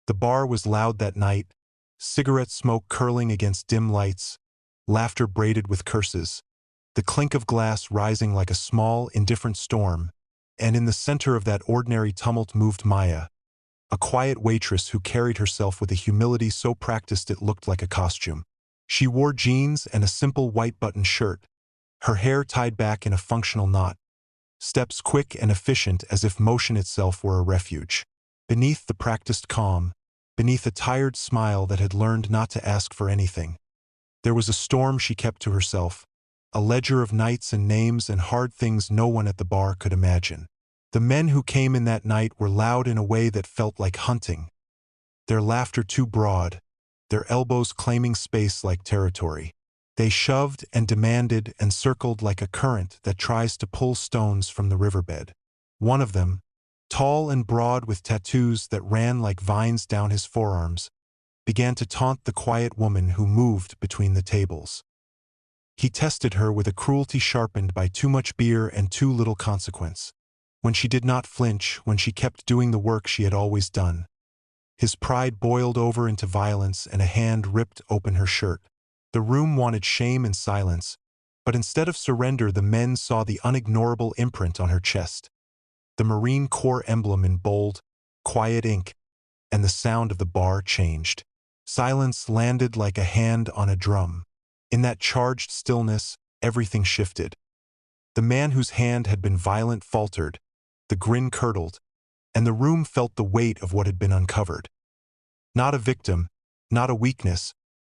The bar was loud that night, cigarette smoke curling against dim lights, laughter braided with curses, the clink of glass rising like a small, indifferent storm, and in the center of that ordinary tumult moved Maya, a quiet waitress who carried herself with a humility so practiced it looked like a costume. She wore jeans and a simple white button shirt, her hair tied back in a functional knot, steps quick and efficient as if motion itself were a refuge. Beneath the practiced calm, beneath a tired smile that had learned not to ask for anything, there was a storm she kept to herself, a ledger of nights and names and hard things no one at the bar could imagine. The men who came in that night were loud in a way that felt like hunting, their laughter too broad, their elbows claiming space like territory. They shoved and demanded and circled like a current that tries to pull stones from the riverbed. One of them, tall and broad with tattoos that ran like vines down his forearms, began to taunt the quiet woman who moved between the tables. He tested her with a cruelty sharpened by too much beer and too little consequence. When she did not flinch, when she kept doing the work she had always done, his pride boiled over into violence and a hand ripped open her shirt. The room wanted shame and silence, but instead of surrender the men saw the unignorable imprint on her chest, the Marine Corps emblem in bold, quiet ink, and the sound of the bar changed. Silence landed like a hand on a drum. In that charged stillness, everything shifted. The man whose hand had been violent faltered, the grin curdled, and the room felt the weight of what had been uncovered. Not a victim, not a weakness,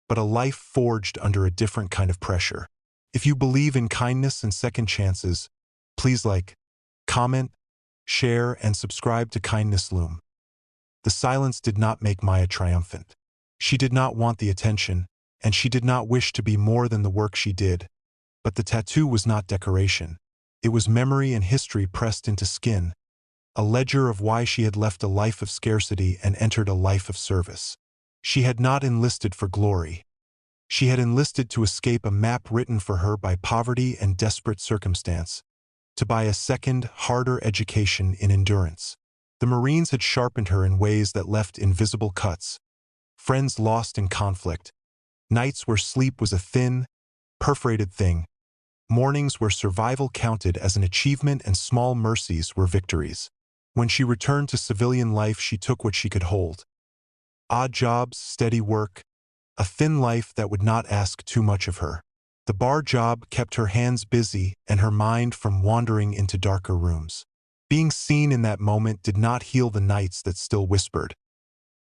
but a life forged under a different kind of pressure. If you believe in kindness and second chances, please like, comment, share, and subscribe to Kindness Loom. The silence did not make Maya triumphant. She did not want the attention, and she did not wish to be more than the work she did. But the tattoo was not decoration. It was memory and history pressed into skin, a ledger of why she had left a life of scarcity and entered a life of service. She had not enlisted for glory. She had enlisted to escape a map written for her by poverty and desperate circumstance, to buy a second, harder education in endurance. The Marines had sharpened her in ways that left invisible cuts, friends lost in conflict, nights where sleep was a thin, perforated thing, mornings where survival counted as an achievement and small mercies were victories. When she returned to civilian life, she took what she could hold. Odd jobs, steady work, a thin life that would not ask too much of her. The bar job kept her hands busy and her mind from wandering into darker rooms. Being seen in that moment did not heal the nights that still whispered.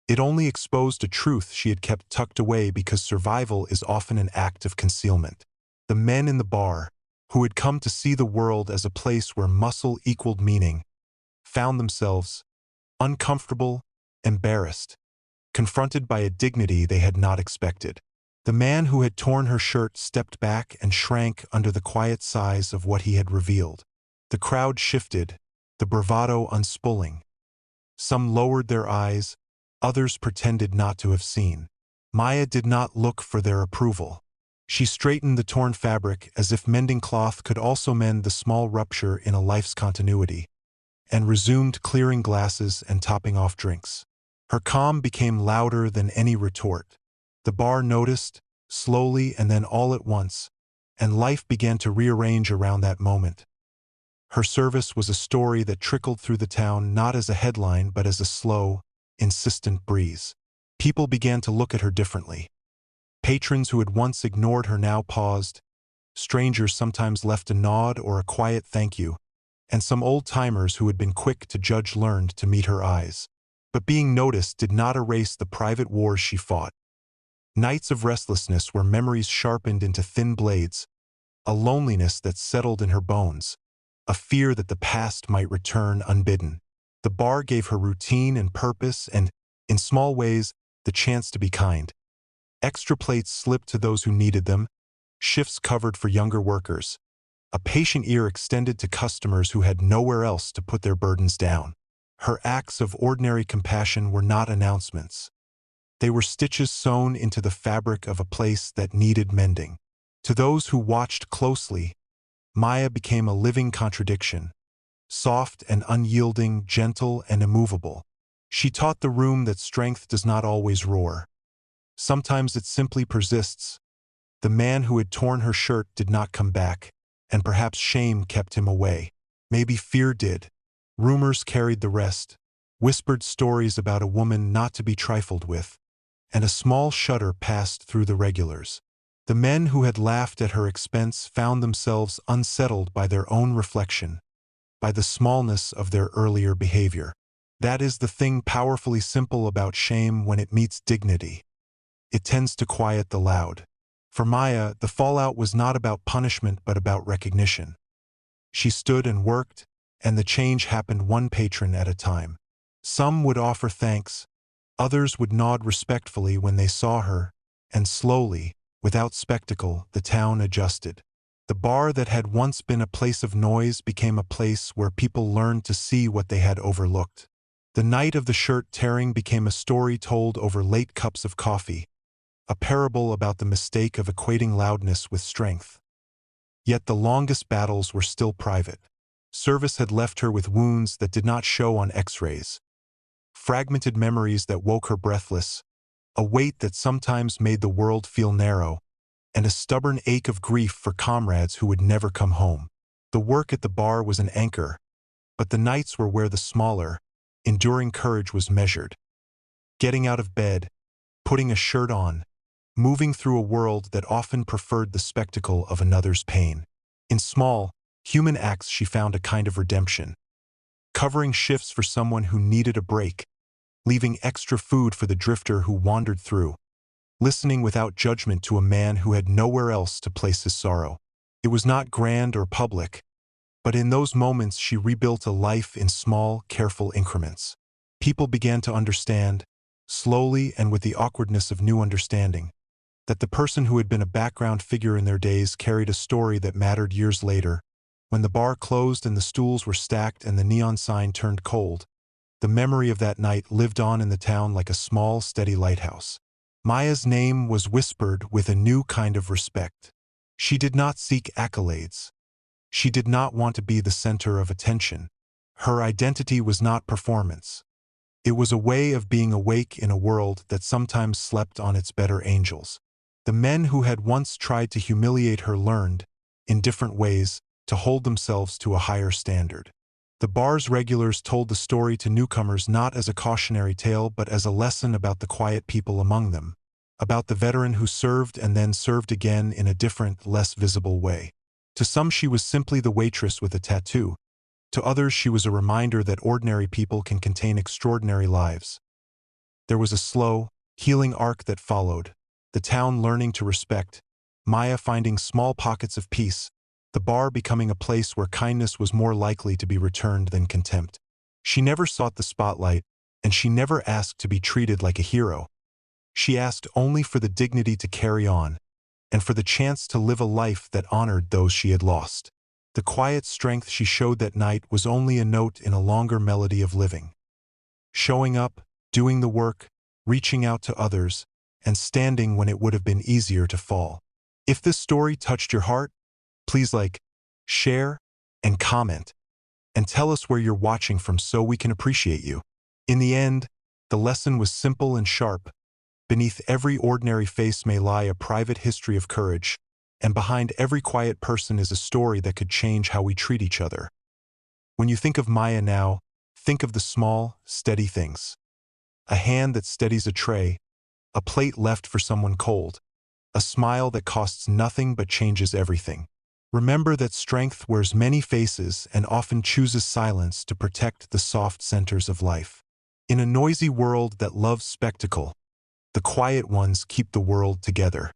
It only exposed a truth she had kept tucked away because survival is often an act of concealment. The men in the bar, who had come to see the world as a place where muscle equaled meaning, found themselves uncomfortable, embarrassed, confronted by a dignity they had not expected. The man who had torn her shirt stepped back and shrank under the quiet size of what he had revealed. The crowd shifted, the bravado unspooling. Some lowered their eyes, others pretended not to have seen. Maya did not look for their approval. She straightened the torn fabric as if mending cloth could also mend the small rupture in a life's continuity, and resumed clearing glasses and topping off drinks. Her calm became louder than any retort. The bar noticed, slowly and then all at once, and life began to rearrange around that moment. Her service was a story that trickled through the town not as a headline but as a slow, insistent breeze. People began to look at her differently. Patrons who had once ignored her now paused. Strangers sometimes left a nod or a quiet thank you, and some old-timers who had been quick to judge learned to meet her eyes. But being noticed did not erase the private wars she fought. Nights of restlessness where memories sharpened into thin blades, a loneliness that settled in her bones, a fear that the past might return unbidden. The bar gave her routine and purpose and, in small ways, the chance to be kind. Extra plates slipped to those who needed them, shifts covered for younger workers, a patient ear extended to customers who had nowhere else to put their burdens down. Her acts of ordinary compassion were not announcements. They were stitches sewn into the fabric of a place that needed mending. To those who watched closely, Maya became a living contradiction, soft and unyielding, gentle and immovable. She taught the room that strength does not always roar. Sometimes it simply persists. The man who had torn her shirt did not come back, and perhaps shame kept him away. Maybe fear did. Rumors carried the rest, whispered stories about a woman not to be trifled with, and a small shudder passed through the regulars. The men who had laughed at her expense found themselves unsettled by their own reflection, by the smallness of their earlier behavior. That is the thing powerfully simple about shame when it meets dignity. It tends to quiet the loud. For Maya, the fallout was not about punishment but about recognition. She stood and worked, and the change happened one patron at a time. Some would offer thanks, others would nod respectfully when they saw her, and slowly, without spectacle, the town adjusted. The bar that had once been a place of noise became a place where people learned to see what they had overlooked. The night of the shirt tearing became a story told over late cups of coffee, a parable about the mistake of equating loudness with strength. Yet the longest battles were still private. Service had left her with wounds that did not show on X-rays, fragmented memories that woke her breathless, a weight that sometimes made the world feel narrow, and a stubborn ache of grief for comrades who would never come home. The work at the bar was an anchor, but the nights were where the smaller, enduring courage was measured. Getting out of bed, putting a shirt on, moving through a world that often preferred the spectacle of another's pain. In small, human acts she found a kind of redemption. Covering shifts for someone who needed a break, leaving extra food for the drifter who wandered through, listening without judgment to a man who had nowhere else to place his sorrow. It was not grand or public, but in those moments she rebuilt a life in small, careful increments. People began to understand, slowly and with the awkwardness of new understanding, that the person who had been a background figure in their days carried a story that mattered years later. When the bar closed and the stools were stacked and the neon sign turned cold, the memory of that night lived on in the town like a small, steady lighthouse. Maya's name was whispered with a new kind of respect. She did not seek accolades. She did not want to be the center of attention. Her identity was not performance. It was a way of being awake in a world that sometimes slept on its better angels. The men who had once tried to humiliate her learned, in different ways, to hold themselves to a higher standard. The bar's regulars told the story to newcomers not as a cautionary tale but as a lesson about the quiet people among them, about the veteran who served and then served again in a different, less visible way. To some she was simply the waitress with a tattoo. To others she was a reminder that ordinary people can contain extraordinary lives. There was a slow, healing arc that followed, the town learning to respect, Maya finding small pockets of peace, the bar becoming a place where kindness was more likely to be returned than contempt. She never sought the spotlight, and she never asked to be treated like a hero. She asked only for the dignity to carry on, and for the chance to live a life that honored those she had lost. The quiet strength she showed that night was only a note in a longer melody of living. Showing up, doing the work, reaching out to others, and standing when it would have been easier to fall. If this story touched your heart, please like, share, and comment, and tell us where you're watching from so we can appreciate you. In the end, the lesson was simple and sharp. Beneath every ordinary face may lie a private history of courage, and behind every quiet person is a story that could change how we treat each other. When you think of Maya now, think of the small, steady things. A hand that steadies a tray, a plate left for someone cold, a smile that costs nothing but changes everything. Remember that strength wears many faces and often chooses silence to protect the soft centers of life. In a noisy world that loves spectacle, the quiet ones keep the world together.